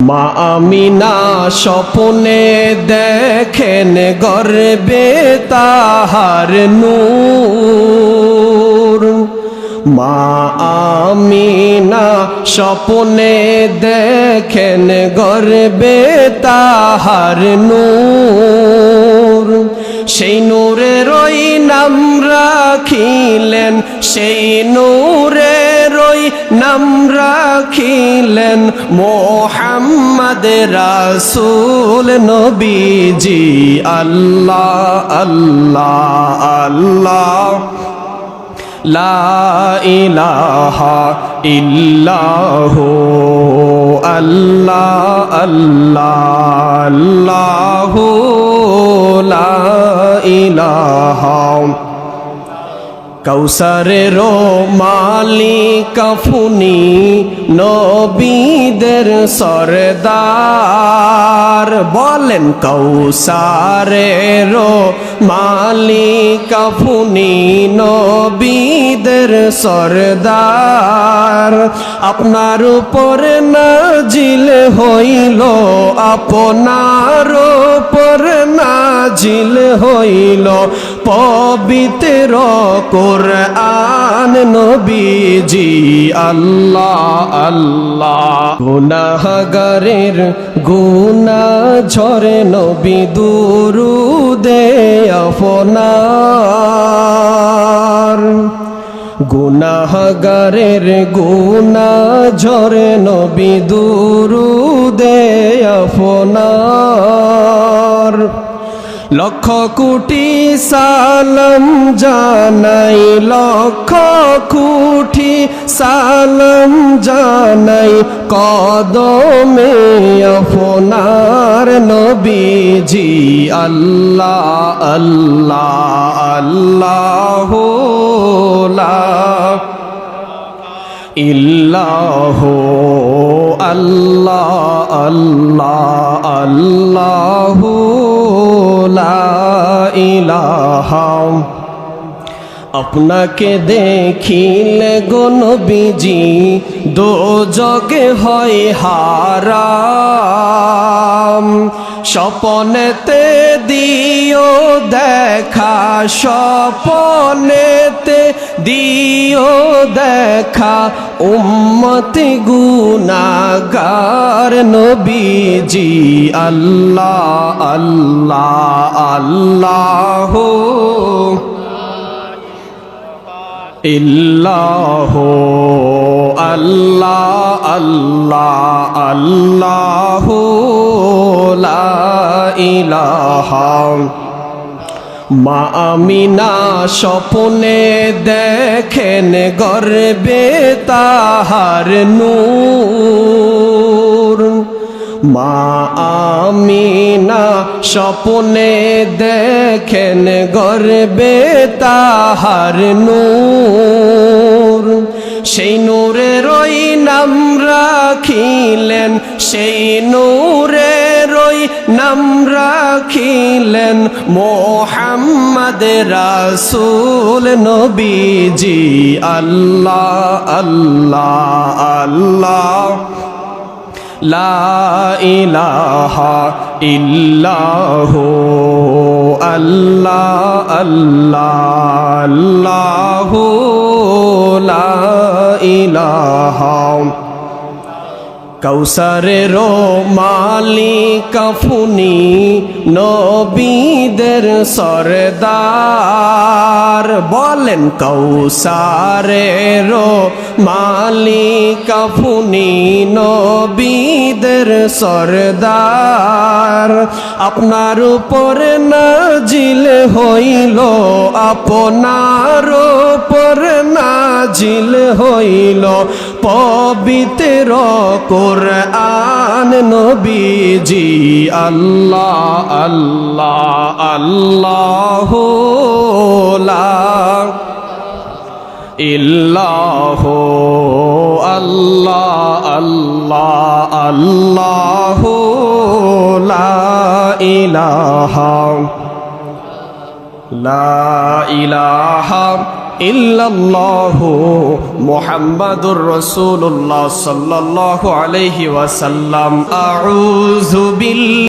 মা আমিনা স্বপ্নে দেখেন গর্বে তাহার নূর। মা আমিনা স্বপ্নে দেখেন গর্বে তাহার নূর। সেই নূরেরই নাম রাখিলেন, সেই নূরেরই নাম রাখিলেন মোহাম্মদ রাসূল নবীজি। আল্লাহ আল্লাহ আল্লাহ লা ইলাহা ইল্লাহু আল্লাহ আল্লাহ আল্লাহু লা ইলাহা। কৌসারেরও মালিক ফুনি নবীদের সরদার। বলেন কৌসারেরও মালিক ফুনি নবীদের সরদার। আপনার উপর নাজিল হইল, আপনার উপর নাজিল হইল পবিত্র কুরআন নবীজি। আল্লাহ আল্লাহ গুনাহগারের গুনাহ ঝরে নবী দুরুদে আপনার। গুনাহগারের গুনাহ ঝরে নবী দুরুদে আপনার। লক্ষ কোটি সালাম জানাই, লক্ষ কোটি সালাম জানাই কদমে আপনার নবীজি। আল্লাহ আল্লাহ আল্লাহ লা ইল্লাহু আল্লাহ আল্লাহ আল্লাহু লা ইলাহা। আপনাকে দেখিলে গো নবীজি দোজগে হয় হারাম। স্বপনেতে দিও দেখা, স্বপনেতে দিও দেখা উম্মতি গুনাহগার নবীজি। আল্লাহ আল্লাহ আল্লাহ ইল্লাহু আল্লাহ আল্লাহ আল্লাহু লা ইলাহা। মা আমিনা স্বপ্নে দেখেন গর্বে তাহার নূর। মা আমিনা স্বপ্নে দেখেন গর্বে তাহার নূর। সেই নূরেরই নাম রাখিলেন, সেই নূরেরই নাম রাখিলেন মোহাম্মদ রাসূল নবীজি। আল্লাহ আল্লাহ আল্লাহ লা ইলাহা ইল্লাহু আল্লাহ আল্লাহ আল্লাহু লা ইলাহা। কৌসারেরও মালিক ফুনি নবীদের সরদার। বলেন কৌসারেরও মালিক ফুনি নবীদের সরদার। আপনার উপর নাজিল হইল, আপনার উপর নাজিল হইল পবিত্র কুরআন নবীজি। আল্লাহ আল্লাহ আল্লাহ লা ইল্লাহু আল্লাহ আল্লাহ আল্লাহ লা ইলাহা লা ইলাহা ইল্লাল্লাহু মুহাম্মাদুর রাসূলুল্লাহ সাল্লাল্লাহু আলাইহি ওয়াসাল্লাম। আউযু বিল